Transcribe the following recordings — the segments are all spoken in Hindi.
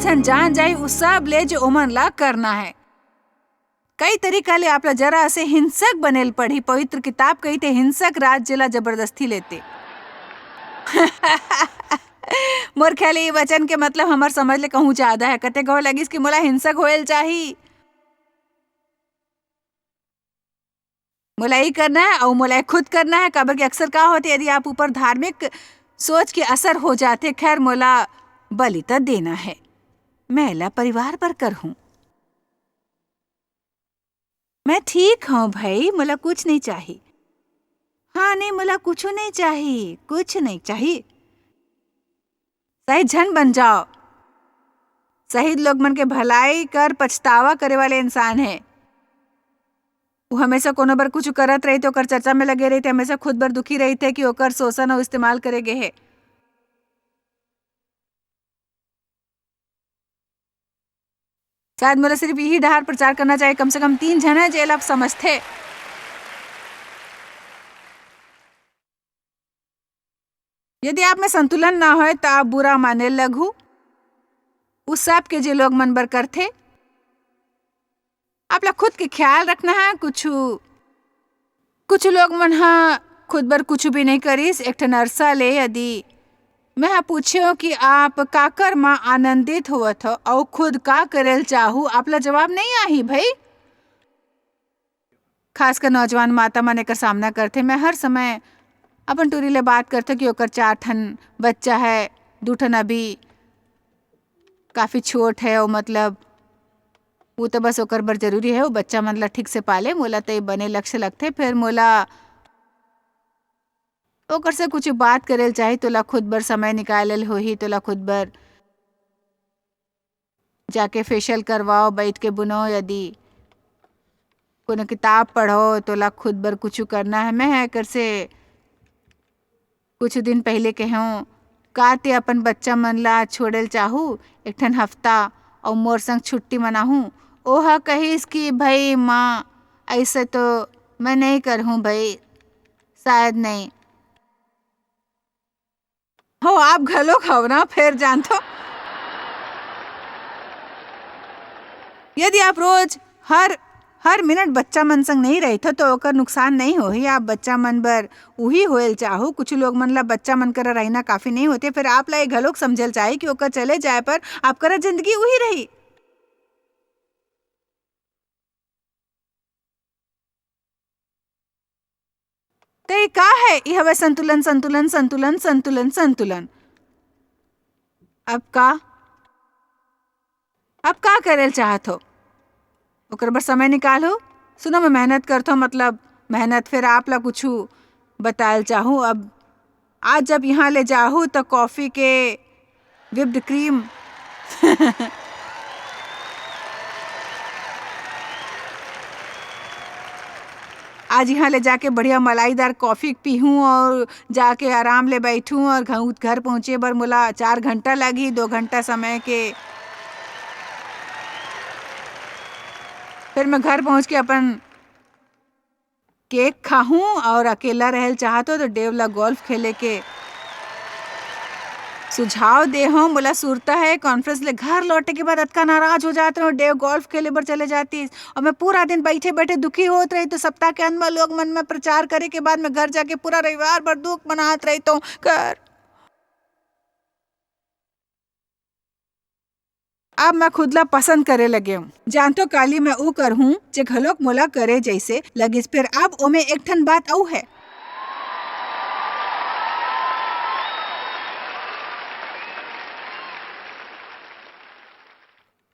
झन जान जाई उस सब ले जो ओमन ला करना है। कई तरीका ले आपला जरा से हिंसक बनेल पढ़ी। पवित्र किताब कही थे हिंसक राज्य ला जबरदस्ती लेते। मोर ख्याल ये वचन के मतलब हमार समझ ले कहूँ ज्यादा है। कते कहो लगिस कि मोला हिंसक होएल चाही, मोला ही करना है और मोला खुद करना है। काबर के अक्सर का होते यदि आप ऊपर धार्मिक सोच के असर हो जाते। खैर मोला बलि तो देना है, मैं ला परिवार पर कर हूँ। मैं ठीक हूँ भाई, मोला कुछ नहीं चाहिए। हाँ नहीं, मोला कुछ नहीं चाहिए, कुछ नहीं चाहिए। सही झन बन जाओ। शहीद लोग मन के भलाई कर पछतावा करे वाले इंसान है। वो हमेशा कोनो बर कुछ करत रही थे, ओकर चर्चा में लगे रही थे, हमेशा खुद बर दुखी रही थे कि ओकर शोषण और इस्तेमाल करे गए है। शायद मोला सिर्फ यही डहार प्रचार करना चाहिए। कम से कम 3 जन है जेल आप समझते। यदि आप में संतुलन ना हो तो आप बुरा माने लगू उस सब के जो लोग मन बर करते। आप खुद के ख्याल रखना है। कुछ लोग मन हाँ खुद बर कुछ भी नहीं करीस। एक ठन अरसा ले यदि मैं पूछो कि आप काकर माँ आनंदित होवत हो और खुद का करेल चाहू, आपला जवाब नहीं आही भाई। खासकर नौजवान माता मन एकर सामना करते। मैं हर समय अपन टूरी ले बात करते कि ओकर 4 ठन बच्चा है, 2 ठन अभी काफी छोट है। और मतलब वो तो बस ओकर बर जरूरी है वो बच्चा मन ला ठीक से पाले। मोला तो बने लक्ष्य लगते। फिर मोला ओकर से कुछ बात करेल चाही तो ला खुद बर समय निकालल होही। तो ला खुद बर जाके फेशियल करवाओ, बैठ के बुनो, यदि कोनो किताब पढ़ो तो ला खुद बर कुछ करना है। मैं कर से कुछ दिन पहले कहूँ का ते अपन बच्चा मन ला छोड़ल चाहू एक ठन हफ्ता और मोर संग छुट्टी मनाहूँ। ओहा कहिस कि भाई माँ ऐसे तो मैं नहीं करहूँ भाई, शायद नहीं हो। आप घलो खाओ ना फिर जानतो। यदि आप रोज हर मिनट बच्चा मन संग नहीं रही तो ओकर नुकसान नहीं होही। आप बच्चा मन बर उही होएल चाहू। कुछ लोग मन ला बच्चा मन कर रहना काफी नहीं होते। फिर आप ला घलोक समझल चाहे कि ओकर चले जाए पर आपकर जिंदगी उही रही। तो ये का है? ये हवे संतुलन संतुलन संतुलन संतुलन संतुलन। अब का करेल चाहत हो ओकर बर समय निकालो। सुनो मैं मेहनत करता हूँ, मतलब मेहनत फिर आप ला कुछ बतायल चाहूँ। अब आज जब यहाँ ले जाहूँ तो कॉफी के विप्ड क्रीम आज यहाँ ले जाके बढ़िया मलाईदार कॉफी पीहूँ और जाके आराम ले बैठूँ। और घर पहुँचे बर मोला 4 घंटा लगी, 2 घंटा समय के। फिर मैं घर पहुँच के अपन केक खाऊं और अकेला रहल चाहतो तो डेव ला गोल्फ खेले के सुझाव दे हूँ। बोला सुरता है कॉन्फ्रेंस ले घर लौटे के बाद अतका नाराज हो जाते हो। डेव गोल्फ खेले पर चले जाती और मैं पूरा दिन बैठे बैठे दुखी होत रही। तो सप्ताह के अंत में लोग मन में प्रचार करे के बाद मैं घर जाके पूरा रविवार भर दुख मनात रही। तो कर अब मैं खुद ला पसंद करे लगे हूँ। जानतो काली मैं ऊ कर हूँ जे घलोक मोला करे जैसे लगिस। फिर अब ओमे एक ठन बात औ है।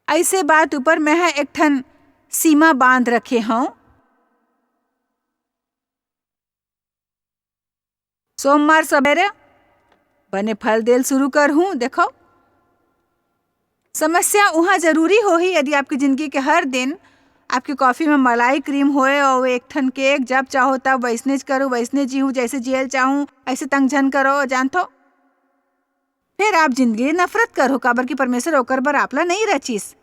ऐसे बात ऊपर मैं है एक ठन सीमा बांध रखे हूँ। सोमवार सवेरे बने फल देल शुरू कर हूँ। देखो समस्या वहाँ जरूरी हो ही यदि आपकी जिंदगी के हर दिन आपकी कॉफी में मलाई क्रीम होए और एक ठन केक जब चाहो तब वैसने करो, वैसने जीऊँ जैसे जियल चाहूँ, ऐसे तंग झन करो जानतो। फिर आप जिंदगी नफरत करो काबर की परमेश्वर ओकर बर आपला नहीं रचीस।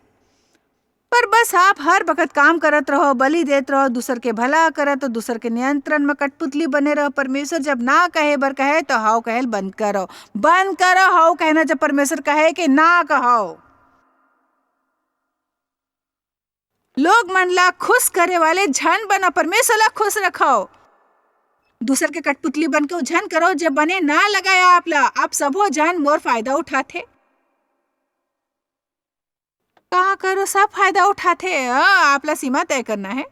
पर बस आप हर वक्त काम करत रहो, बलि देत रहो, दूसर के भला करत तो दूसर के नियंत्रण में कठपुतली बने रहो। परमेश्वर जब ना कहे बर कहे तो हाउ कहल बंद करो, बंद करो हाउ कहना। जब परमेश्वर कहे कि ना कहो लोग मन ला खुश करे वाले झन बना, परमेश्वर ला खुश रखो। दूसर के कठपुतली बन के झन करो जब बने ना लगाया आप ला। आप सबो झन मोर फायदा उठाते, कहा करो सब फायदा उठाते। आप ला सीमा तय करना है।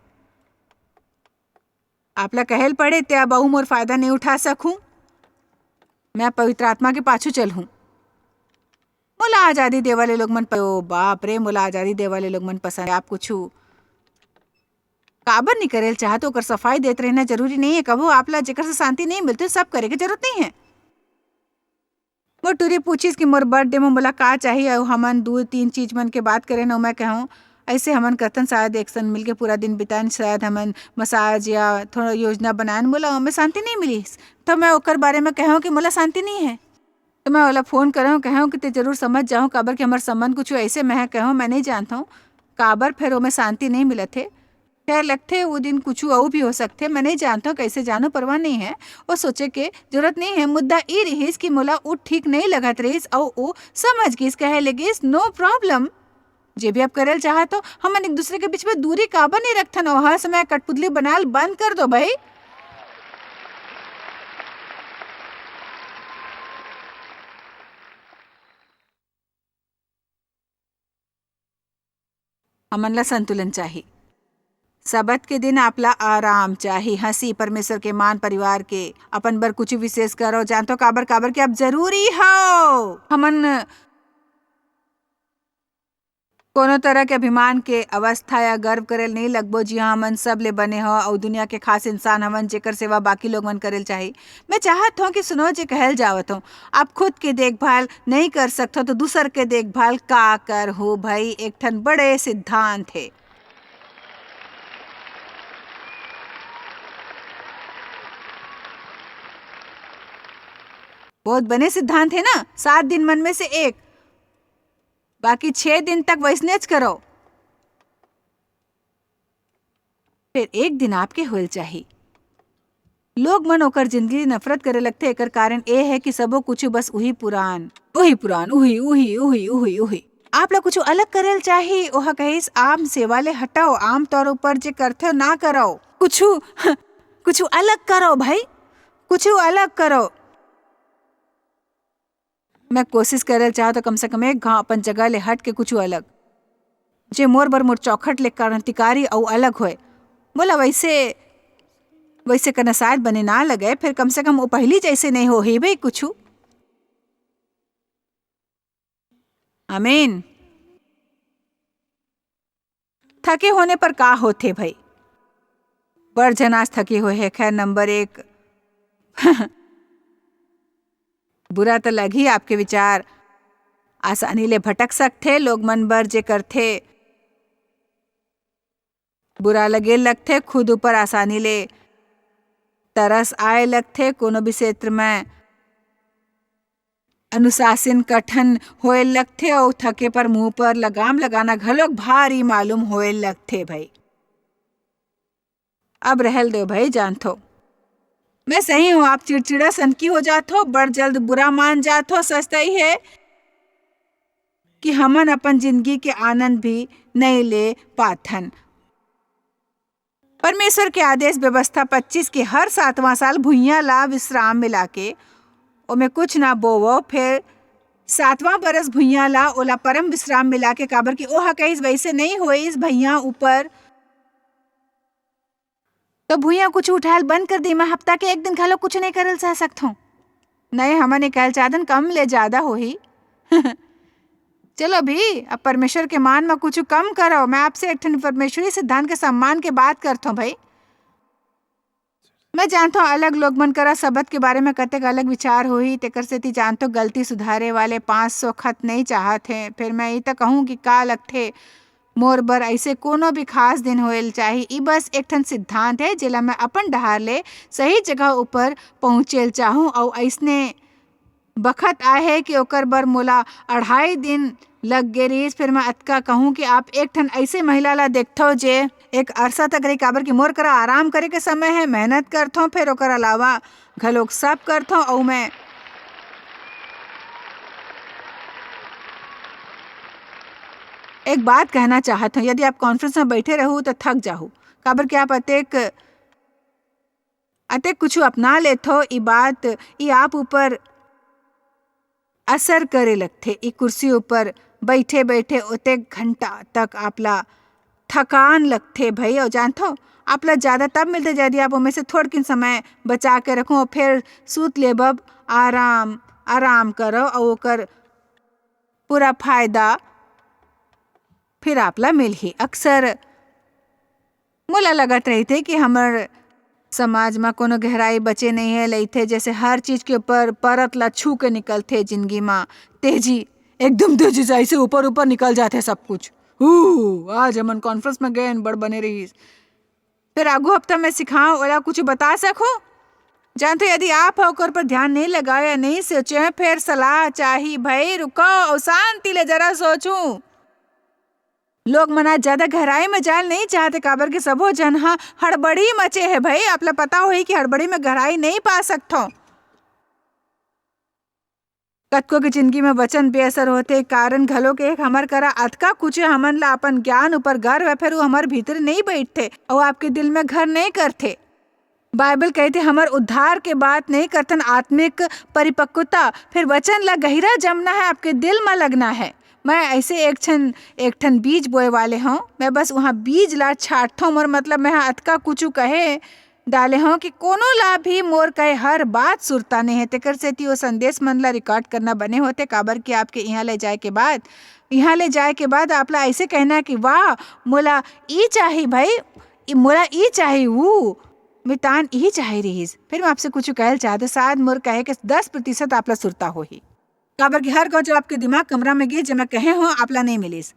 आप ला कहल पड़े त्या बहु मोर फायदा नहीं उठा सकूं। मैं पवित्र आत्मा के पाछू चल हूं। मोला आजादी दे वाले लोग मन ओ बाप रे, मोला आजादी दे वाले लोग मन पसंद है। आप कुछ काबर नहीं करेल चाहत ओकर सफाई देते रहना जरूरी नहीं है। कबो आप ला जेकर से शांति नहीं मिलती सब करे के जरूरत नहीं है। वो टूरी पूछीस कि मोर बर्थडे में मोला का चाहिए, और हमन 2-3 चीज मन के बात करें न। मैं कहूँ ऐसे हमन करतन शायद एक संग मिलके पूरा दिन बितान, शायद हमन मसाज या थोड़ा योजना बनान। मोला हमें शांति नहीं मिली तो मैं ओकर बारे में कहूँ कि मोला शांति नहीं है। तो मैं ओला फोन करूँ कहूँ कि ते जरूर समझ जाऊँ काबर कि हमार संबंध कुछ ऐसे मैं कहूँ मैं नहीं जानता हूँ काबर फिर वो में शांति नहीं मिलत है। खैर लगते वो दिन कुछ और भी हो सकते, मैं नहीं जानता हूँ कैसे जानो, परवाह नहीं है। वो सोचे के जरूरत नहीं है। मुद्दा ई रहीस कि मोला वो ठीक नहीं लगत रहीस और वो समझ गईस, कहे लगिस नो प्रॉब्लम, जे भी आप करल चाह तो हम एक दूसरे के बीच में दूरी काबर नहीं रखथन और हर समय कठपुतली बनाल बंद कर दो भाई। हमन ला संतुलन चाहिए। सबत के दिन आपला आराम चाहिए, हंसी, परमेश्वर के मान, परिवार के अपन बर कुछ विशेष करो। जानतो काबर काबर के अब जरूरी हो। हमन कोनो तरह के अभिमान के अवस्था या गर्व करेल नहीं लगबो। जी हाँ, हमन सब ले बने हो और दुनिया के खास इंसान हमन जेकर सेवा बाकी लोग मन करेल चाहिए। मैं चाहत हूँ कि सुनो जे कहल जावत हूँ, आप खुद के देखभाल नहीं कर सकते तो दूसर के देखभाल का कर हो भाई। एक ठन बड़े सिद्धांत है। बहुत बने सिद्धांत है ना। 7 दिन मन में से एक, बाकी 6 दिन तक वैसनेच करो। फिर एक दिन आपके होल चाहिए। लोग मन ओकर जिंदगी नफरत करे लगते, एकर कारण ए है कि सबो कुछ बस उही पुरान उही उही उही उही उही। आप लोग कुछ अलग करेल चाहिए। ओहा कहिस आम सेवा ले हटाओ, आम तौर ऊपर जे करते हो ना करो, कुछ कुछ अलग करो भाई, कुछ अलग करो। मैं कोशिश करल चाह तो कम से कम एक घाव अपन जगह ले हट के कुछ अलग, जे मोर बर मोर चौखट ले क्रांतिकारी और अलग होए। बोला वैसे करना शायद बने ना लगे, फिर कम से कम वो पहली जैसे नहीं हो ही भाई कुछ। आमीन। थके होने पर का होते भाई, बड़ जनास थके हुए है। खैर नंबर 1 बुरा तो लग ही आपके विचार आसानी ले भटक सकते। लोग मन बर जे करथे बुरा लगे लगथे, खुद ऊपर आसानी ले तरस आए लगथे। कोनो भी क्षेत्र में अनुशासन कठिन होए लगथे और थके पर मुंह पर लगाम लगाना घलोक भारी मालूम होए लगथे भाई। अब रहल दो भाई, जानथो मैं सही हूँ। आप चिड़चिड़ा सनकी हो जात हो, बड़ जल्द बुरा मान जात हो। सस्ता ही है कि हमन अपन जिंदगी के आनंद भी नहीं ले पाथन। परमेश्वर के आदेश व्यवस्था 25 के हर 7वां साल भुइयां ला विश्राम मिला के ओमे कुछ ना बोवो, फिर 7वां बरस भुइयां ला ओला परम विश्राम मिला के, काबर की ओहा कहिस वैसे नहीं होई इस भैया ऊपर तो भुइयां कुछ उठायल बंद कर दी। मैं हफ्ता के एक दिन घलो कुछ नहीं करल सह सकथूं। नहीं, हमन ने कहल चाहतन कम ले ज्यादा हो ही चलो भी अब परमेश्वर के मान में कुछ कम करो। मैं आपसे एक परमेश्वरी सिद्धांत के सम्मान के बात करता हूँ भाई। मैं जानता हूँ अलग लोग मन करा शब्द के बारे में कतेक अलग विचार हो ही, तेकर सेती जानतो गलती सुधारे वाले 500 खत नहीं चाहत हैं। फिर मैं ये तो कहूँ कि का लगथे मोर बर ऐसे कोनो भी खास दिन होएल चाहिए। ई बस एक ठन सिद्धांत है जेला मैं अपन डहार ले सही जगह ऊपर पहुँचेल चाहूँ और ऐसने बखत आए है कि ओकर बर मोला 2.5 दिन लग गे रहीस। फिर मैं अतका कहूँ कि आप एक ठन ऐसे महिला ला देखथो जे एक अरसा तक रही, काबर की मोर करा आराम करे के समय है, मेहनत करथो, फिर ओकर अलावा घलोक सब करथो। और मैं एक बात कहना चाहत हूँ, यदि आप कॉन्फ्रेंस में बैठे रहू तो थक जाहू, काबर कि आप अतेक अतेक कुछ अपना लेत हो। ई बात ई आप ऊपर असर करे लगथे। ई कुर्सी ऊपर बैठे बैठे ओतेक घंटा तक आपला थकान लगथे भाई। और जानथो आपला ज़्यादा तब मिलते यदि आप उनमें से थोड़ किन समय बचा के रखो और फिर सूत लेबब, आराम आराम करो और ओकर पूरा फायदा फिर आपला मिल ही। अक्सर मोला लगत रही थे कि हमर समाज में कोनो गहराई बचे नहीं है, लइथे जैसे हर चीज के ऊपर परत ला छू के निकलथे जिंदगी में। तेजी एकदम तेजी से ऐसे ऊपर ऊपर निकल जाते सब कुछ। आज हमन कॉन्फ्रेंस में गए बड़ बने रही, फिर आगू हफ्ता में सिखाओ ओला कुछ बता सको। जानते यदि आप ओकर पर ध्यान नहीं लगाए या नहीं सोचे, फिर सलाह चाहिए भाई, रुको और शांति ले जरा सोचूं। लोग मना ज्यादा गहराई में जाल नहीं चाहते, काबर के सबो जन हड़बड़ी मचे है भाई। आपला पता हो कि हड़बड़ी में गहराई नहीं पा सकते। कतको की जिंदगी में वचन बेअसर होते कारण घलो के एक हमर करा अतका कुछ हमन ला अपन ज्ञान ऊपर गर्व है, फिर वो हमार भीतर नहीं बैठते और आपके दिल में घर नहीं करते। बाइबल कहते हमर उद्धार के बात नहीं करतन, आत्मिक परिपक्वता। फिर वचन ला गहरा जमना है, आपके दिल में लगना है। मैं ऐसे एक ठन बीज बोए वाले हूँ, मैं बस वहाँ बीज ला छाटता हूँ। मोर मतलब मैं अतका कुछ कहे डाले हूँ कि कोनो ला भी मोर कहे हर बात सुरता नहीं है। तेकर सेती वो संदेश मन ला रिकॉर्ड करना बने होते, काबर कि आपके यहाँ ले जाए के बाद आपला ऐसे कहना कि वाह मोला ई चाहिए भाई, मोला ई चाहिए वो मितान यही चाहे रहीस। फिर मैं आपसे कुछ कहल चाहते, शायद मोर कहे के 10% आपला सुरता हो ही, काबर कि हर जो आपके दिमाग कमरा में गिर जब मैं कहे हो आपला नहीं मिलीस।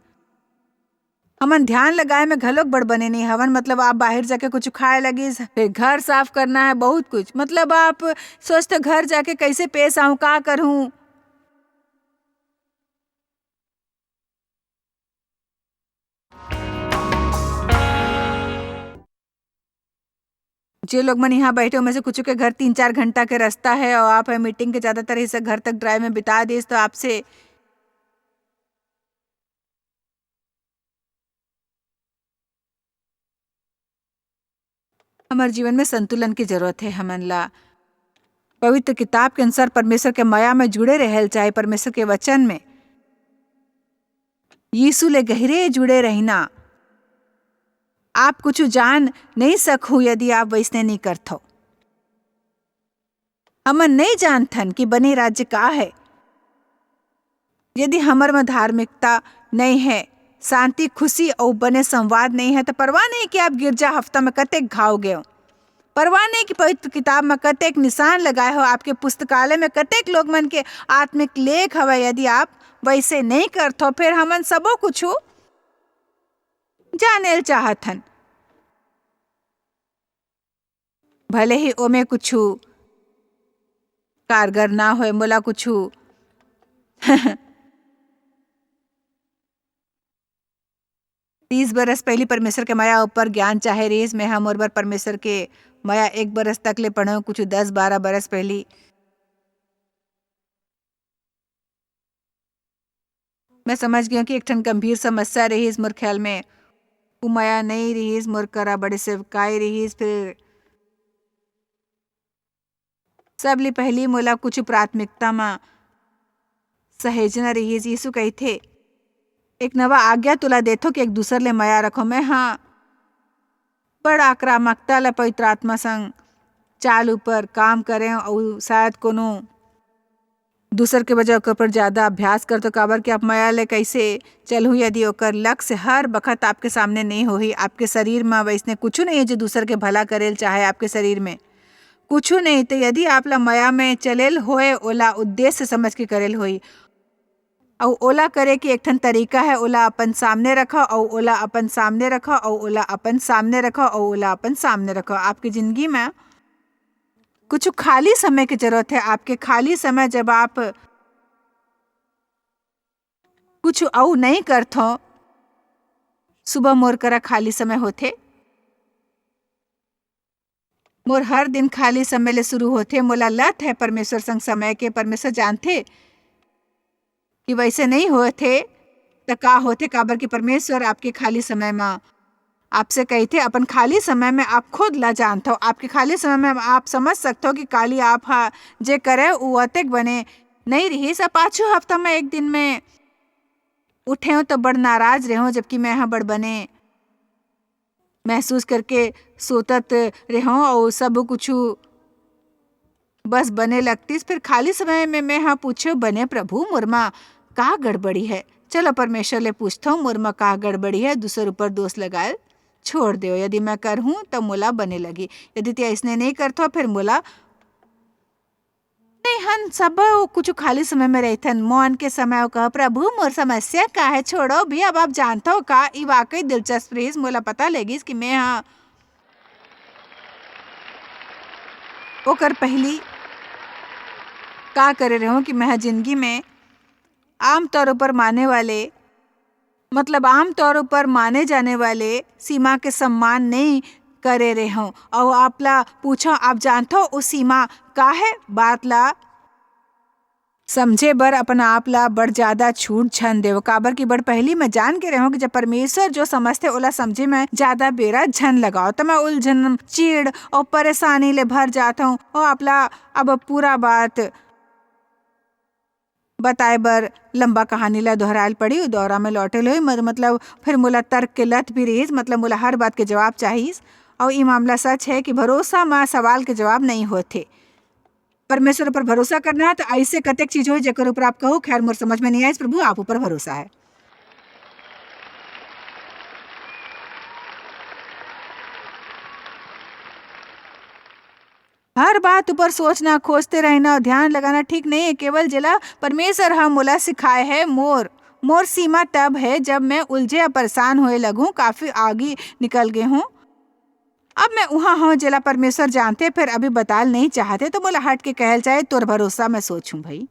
हमन ध्यान लगाए में घलोक बड़ बने नहीं हवन। मतलब आप बाहर जाके कुछ खाए लगिस, फिर घर साफ करना है, बहुत कुछ। मतलब आप सोचते घर जाके कैसे पेश आऊं, का करूं। जो लोग मन यहाँ बैठे हो में से कुछ के घर 3-4 घंटा के रास्ता है और आप मीटिंग के ज्यादातर हिस्सा घर तक ड्राइव में बिता दीस, तो आपसे हमारे जीवन में संतुलन की जरूरत है। हमन ला पवित्र किताब के अनुसार परमेश्वर के माया में जुड़े रहल चाहे, परमेश्वर के वचन में यीशु ले गहरे जुड़े रहना। आप कुछ जान नहीं सकू यदि आप वैसने नहीं करथो। हमन नहीं जानथन कि बने राज्य का है यदि हमर में धार्मिकता नहीं है, शांति खुशी और बने संवाद नहीं है। तो परवाह नहीं कि आप गिरजा हफ्ता में कतेक घाव गए हो, परवाह नहीं कि पवित्र किताब में कतेक निशान लगाए हो, आपके पुस्तकालय में कतेक लोग मन के आत्मिक लेख हवे। यदि आप वैसे नहीं करथो, फिर हमन सबो कुछ जानेल चाहथन, भले ही ओमे कुछ कारगर ना होए। मोला कुछ 30 बरस पहली परमेश्वर के माया ऊपर ज्ञान चाहे रहीस। मैं हम और बार परमेश्वर के माया 1 बरस तक ले पढ़ो, कुछ 10-12 बरस पहली। मैं समझ गया कि एक ठन गंभीर समस्या रहीस मोर ख्याल में। वो माया नहीं रहीस, मोर करा बड़े सेवकाई रहीस। फिर सबले पहली मोला कुछ प्राथमिकता में सहेजना रहीस। यीशु कहथे एक नवा आज्ञा तुला देथो कि एक दूसर ले माया रखो। मैं बड़ा आक्रामकता ला पवित्र आत्मा संग चाल ऊपर काम करें और शायद कोनो दूसर के वजह ओकर पर ज्यादा अभ्यास कर, तो काबर कि आप माया ले कैसे चलू यदि ओकर लक्ष्य हर बखत आपके सामने नहीं होही। आपके शरीर में वैसने कुछ नहीं है जो दूसर के भला करेल चाहे, आपके शरीर में कुछ नहीं। तो यदि आप ला माया में चलेल होए, ओला उद्देश्य समझ के करेल होई। और ओला करे कि एक ठन तरीका है, ओला अपन सामने रखो और ओला अपन सामने रखो और ओला अपन सामने रखो और ओला अपन सामने रखो। आपकी जिंदगी में कुछ खाली समय की जरूरत है। आपके खाली समय जब आप कुछ और नहीं करथो, सुबह मोर करा खाली समय होते, मोर हर दिन खाली समय ले शुरू होते। मोला लत है परमेश्वर संग समय के। परमेश्वर जानते कि वैसे नहीं होते तो का होते काबर की परमेश्वर आपके खाली समय में आपसे कही थे अपन खाली समय में आप खुद ला जानते हो, आपके खाली समय में आप समझ सकते हो कि काली आप हा जे करे वो अतेक बने नहीं रही। सब पाँचों हफ्ता में एक दिन में उठे हो तो बड़ नाराज रहे हो, जबकि मैं यहाँ बड़ बने महसूस करके सोतत रहो और सब कुछ बस बने लगती। फिर खाली समय में मैं हाँ पूछो बने प्रभु मुरमा का गड़बड़ी है। चलो परमेश्वर ले पूछता हूँ मुरमा का गड़बड़ी है, दूसरे ऊपर दोष लगाए छोड़ दो। यदि मैं कर हूँ तो मुला बने लगी, यदि ते ऐसने नहीं करता फिर मुला नहीं। हन सब कुछ खाली समय में रहथन, मौन के समय कह प्रभु मोर समस्या का है छोड़ो भी। अब आप जानते हो का ई वाकई दिलचस्प रही, मोला पता लगी कि मैं हाँ ओकर पहली का करे रहे हूँ कि मैं जिंदगी में आम तौर पर माने वाले मतलब आम तौर पर माने जाने वाले सीमा के सम्मान नहीं करे रहे हूँ। और आप ला पूछो आप जानते हो उस सीमा का है, बात ला समझे बर अपन आप ला बड़ ज्यादा छूट झन देव। काबर की बड़ पहली मैं जान के रहो कि जब परमेश्वर जो समझते ओला समझे में ज्यादा बेरा झन लगाओ तो मैं उलझन चिड़ और परेशानी ले भर जाता हूँ। और आप ला अब पूरा बात बताए बर लंबा कहानी ला दोहराल पड़ी, दौरा में लौटे लो मतलब फिर मुला तर्क के लत भी रही, मतलब मुला हर बात के जवाब चाहिए। और ये मामला सच है कि भरोसा में सवाल के जवाब नहीं होते। परमेश्वर पर भरोसा करना है तो ऐसे कतेक चीज हो जेकर ऊपर आप कहो खैर मोर समझ में नहीं आए, प्रभु आप ऊपर भरोसा है। हर बात ऊपर सोचना खोजते रहना ध्यान लगाना ठीक नहीं है। केवल जिला परमेश्वर हम मुला सिखाए है मोर सीमा तब है जब मैं उलझे या परेशान होए लगूं, काफी आगे निकल गए हूँ। अब मैं वहाँ हूँ जिला परमेश्वर जानते फिर अभी बताल नहीं चाहते तो मोला हट के कहल चाहे तोर भरोसा मैं सोचूं भाई।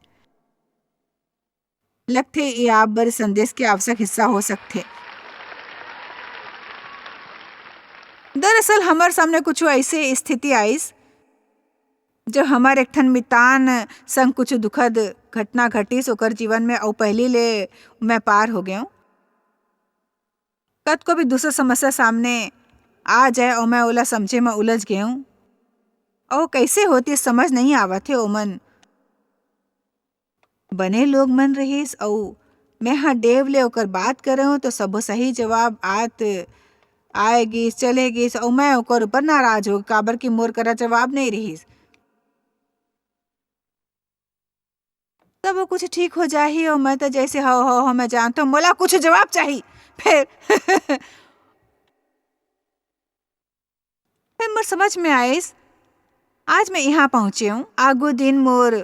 लगते ये आप बड़े संदेश के आवश्यक हिस्सा हो सकते। दरअसल हमारे सामने कुछ ऐसे स्थिति आईस जो हमारे एक ठन मितान संग कुछ दुखद घटना घटिस ओकर जीवन में और पहली ले मैं पार हो गया। कद को भी दूसरा समस्या सामने आ जाए और मैं ओला समझे में उलझ गया हूँ और कैसे होती समझ नहीं आवत है। ओमन बने लोग मन रहीस और मैं हाँ डेव ले ओकर बात कर हूँ तो सब सही जवाब आएगी चलेगी और मैं ओकर ऊपर नाराज हो काबर की मोर करा जवाब नहीं रहीस। तब वो कुछ ठीक हो जाही और मैं तो जैसे हो मैं जानता हूँ मोला कुछ जवाब चाहिए। फिर फिर मोर समझ में आइस आज मैं यहाँ पहुँचे हूँ। आगो दिन मोर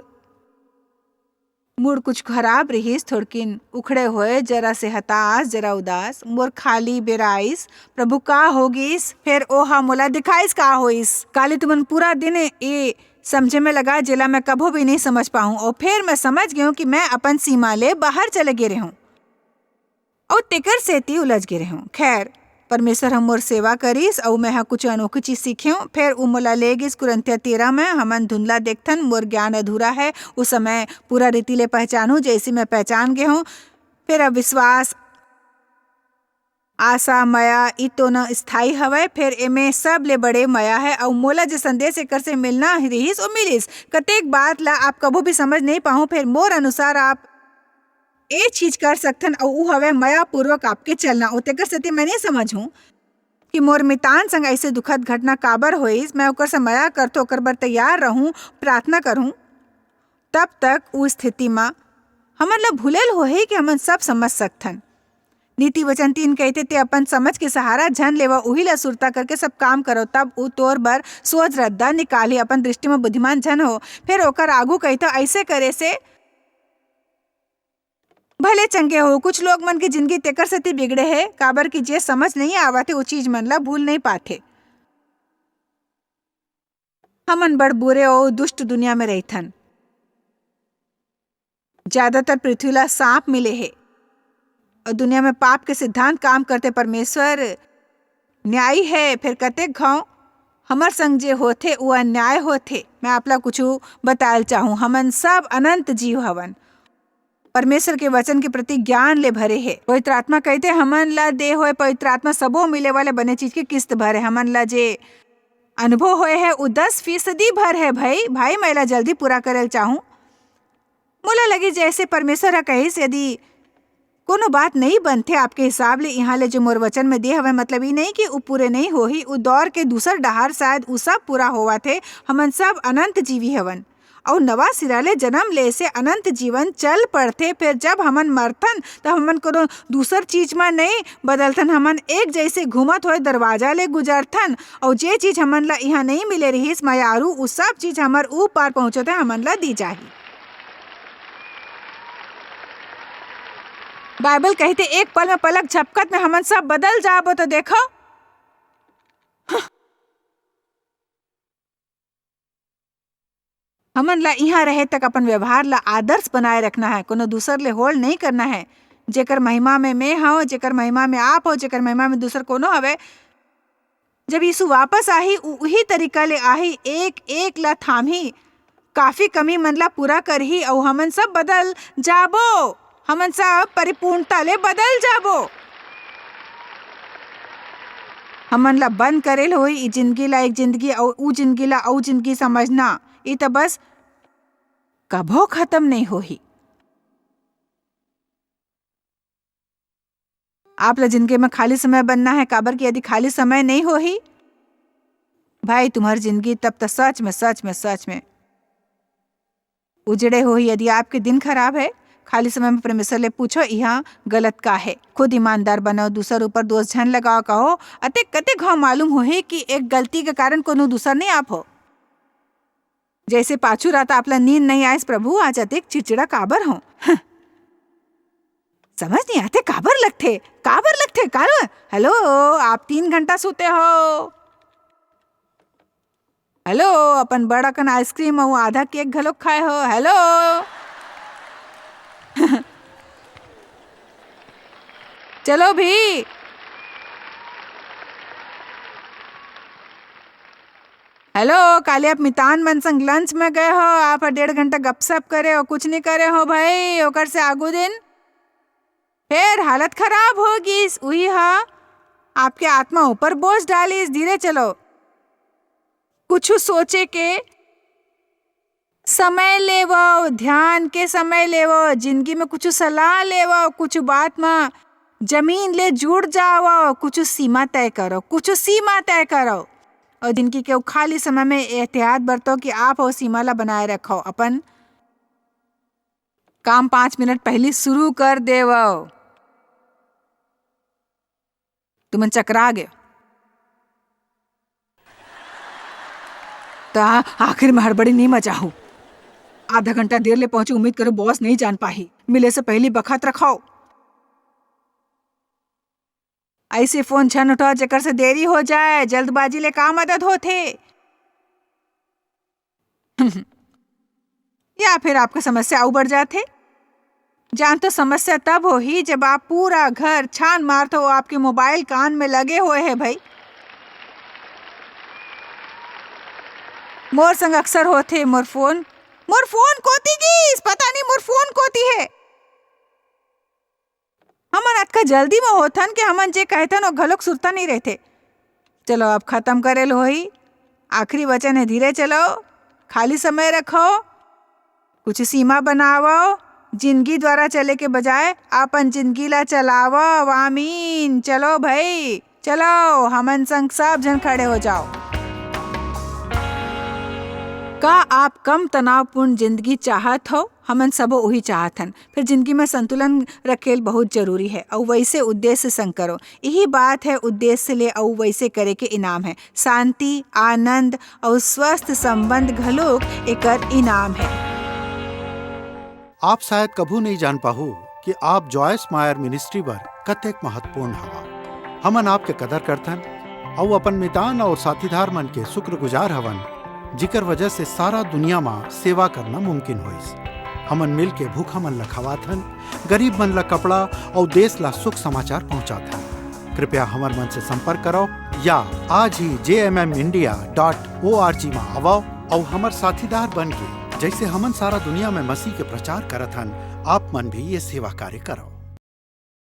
मूड कुछ खराब रहीस, थोड़किन उखड़े हुए जरा से हताश जरा उदास मोर खाली बेराइस प्रभु का होगिस। फिर ओहा मोला दिखाइस का होइस काली तुमन पूरा दिन ये समझे में लगा जिला मैं कभो भी नहीं समझ पाऊँ। और फिर मैं समझ गई हूँ कि मैं अपन सीमा ले बाहर चले गिरे हूँ और टिकर सेती उलझ गिरे हूँ। खैर परमेश्वर हम मोर सेवा करीस और मैं कुछ अनोखी चीज सीखे हूँ। फिर उ मोला ले गिस कुरंतिया 13 में हमन धुंधला देखथन मोर ज्ञान अधूरा है उस समय पूरा रीति ले पहचानूं जैसे मैं पहचान गए हूँ। फिर अब विश्वास आशा माया ई तो न स्थाई हवय, फिर एमे सब ले बड़े माया है और मोला जो संदेश एकर से मिलना रहीस और मिलिस। कतेक बात ला आप कबो भी समझ नहीं पाऊँ, फिर मोर अनुसार आप एक चीज कर सकथन और ऊ हवे माया पूर्वक आपके चलना। ओ तेकर सेती मैं नहीं समझूं कि मोर मितान संग ऐसे दुखद घटना काबर होइस। मैं ओकर से माया करतो ओकर बर तैयार रहूं प्रार्थना करूं। तब तक उस स्थिति में हमन ला भूलल होही कि हमन सब समझ सकथन। नीति वचन 3 कहते ते अपन समझ के सहारा झन लेवा उही ला सुरता करके सब काम करो तब ऊ तोर बर सोच रद्दा निकाली अपन दृष्टि में बुद्धिमान झन हो। फिर ओकर आगू कहता ऐसे करे से भले चंगे हो। कुछ लोग मन की जिंदगी तेकर सेती बिगड़े है काबर की जे समझ नहीं आवते वो चीज मन ला भूल नहीं पाते। हमन बड़ बुरे और दुष्ट दुनिया में रहथन। ज्यादातर पृथ्वी ला सांप मिले है और दुनिया में पाप के सिद्धांत काम करते। परमेश्वर न्यायी है। फिर कतेक घाव हमर संग जे होथे वो अन्याय होथे। मैं आपला कुछ बतायल चाहूँ हमन सब अनंत जीव हवन परमेश्वर के वचन के प्रति ज्ञान ले भरे है। पवित्र आत्मा कहते हमन ला दे होए पवित्र आत्मा सबो मिले वाले बने चीज के किस्त भरे। हमन ला जे अनुभव होए है वो 10% भर है। भाई मैं ला जल्दी पूरा करल चाहूँ। मोला लगी जैसे परमेश्वर हा कहिस यदि कोनो बात नहीं बनथे आपके हिसाब ले यहाँ ले जो मोर वचन में दे हवे, मतलब ये नहीं कि उ पूरे नहीं होही। उ दौर के दूसर डहार शायद उ सब पूरा होवा थे। हमन सब अनंत जीवी हवन और नवा सिरा ले जन्म ले से अनंत जीवन चल पड़थे। फिर जब हमन मरथन तब हमन कोनो दूसर चीज में नहीं बदलथन। हमन एक जैसे घूमत होए दरवाजा ले गुजरथन और जे चीज हमन ला यहाँ नहीं मिले रहीस मायारू उ सब चीज हमर ऊ पार पहुँचते हमन ला दी जाही। बाइबल कहते एक पल में पलक झपकत में हमन सब बदल जाबो। तो देखो हमन ला यहाँ रहे तक अपन व्यवहार ला आदर्श बनाए रखना है। कोनो दूसर ले होल्ड नहीं करना है। जेकर महिमा में मैं हूँ, जेकर महिमा में आप हो, जेकर महिमा में दूसर कोनो हवे। जब यीशु वापस आही वही तरीका ले आही, एक एक ला थामही, काफी कमी मन ला पूरा करही और हमन सब बदल जाबो। हमन सब परिपूर्णता ले बदल जाबो। हमन ला बंद करेल होई ई जिंदगी ला एक जिंदगी और ऊ जिंदगी ला औ जिंदगी समझना। ई तो बस कभो खत्म नहीं होही। आप ला जिंदगी में खाली समय बनना है। काबर की यदि खाली समय नहीं होही भाई तुम्हारी जिंदगी तब तो सच में उजड़े होही। यदि आपके दिन खराब है खाली समय में परमेश्वर ले पूछो यहाँ गलत का है। खुद ईमानदार बनो, दूसर ऊपर दोष झन लगाओ। कहो अते कते घाव मालूम होही कि एक गलती के कारण कोनो दूसर नहीं आप हो। जैसे पाछू रात आपला नींद नहीं आए प्रभु आज अतिक चिड़चिड़ा काबर हो। समझ नहीं आते काबर लगते काबर। हेलो आप 3 घंटा सोते हो। हेलो अपन बड़ा कन आइसक्रीम और आधा केक घलोक खाए हो। हेलो चलो भी हेलो काले आप मितान मन संग लंच में गए हो। आप 1.5 घंटा गपशप करे हो, कुछ नहीं करे हो भाई। ओकर से आगू दिन फिर हालत खराब होगी। वही हा आपके आत्मा ऊपर बोझ डाली। धीरे चलो, कुछ सोचे के समय लेवो, ध्यान के समय लेवो, जिंदगी में कुछ सलाह लेवो, कुछ बात में जमीन ले जुड़ जाओ, कुछ सीमा तय करो और जिनकी के खाली समय में एहतियात बरतो कि आप वो सीमा ला बनाए रखो। अपन काम 5 मिनट पहले शुरू कर देवो। तुमन चकरा गए तो आखिर में हड़बड़ी नहीं मचाहू। आधा घंटा देर ले पहुंचे, उम्मीद करो बॉस नहीं जान पाही। मिले से पहले बखत रखाओ। ऐसे फोन छन उठाओ जेकर से देरी हो जाए। जल्दबाजी ले का मदद होथे। या फिर आपका समस्या और बढ़ जाते। जान तो समस्या तब हो ही जब आप पूरा घर छान मारते हो, आपके मोबाइल कान में लगे हुए है। भाई मोर संग अक्सर होते। मोर फोन कोती गीस, पता नहीं मोर फोन कोती है। हमन अतका जल्दी में होथन कि हमन जे कहतन वो घलोक सुरता नहीं रहते। चलो अब खत्म करेल होई। आखिरी वचन है, धीरे चलो, खाली समय रखो, कुछ सीमा बनावो। जिंदगी द्वारा चले के बजाय अपन जिंदगी ला चलावो। आमीन। चलो भाई चलो, हमन संग सब जन खड़े हो जाओ। का आप कम तनावपूर्ण जिंदगी चाहत हो? हमन सबो वही चाहत हन। फिर जिंदगी में संतुलन रखेल बहुत जरूरी है और वैसे उद्देश्य संग करो। यही बात है, उद्देश्य ले और वैसे करे के इनाम है। शांति, आनंद और स्वस्थ संबंध घलोक एकर इनाम है। आप शायद कभू नहीं जान पाहू कि आप जॉयस मायर मिनिस्ट्री बर कतेक महत्वपूर्ण हवा। हमन आपके कदर करथन और अपन मितान और साथीदार मन के शुक्रगुजार हवन, जिकर वजह से सारा दुनिया में सेवा करना मुमकिन होइस। हमन मिल के भूखा मन ला खवाथन, गरीब मन ला कपड़ा और देश ला सुख समाचार पहुंचाथन। कृपया हमार मन से संपर्क करो या आज ही jmmindia.org में आओ और हमार साथीदार बन के जैसे हमन सारा दुनिया में मसीह के प्रचार करत हन, आप मन भी ये सेवा कार्य करो।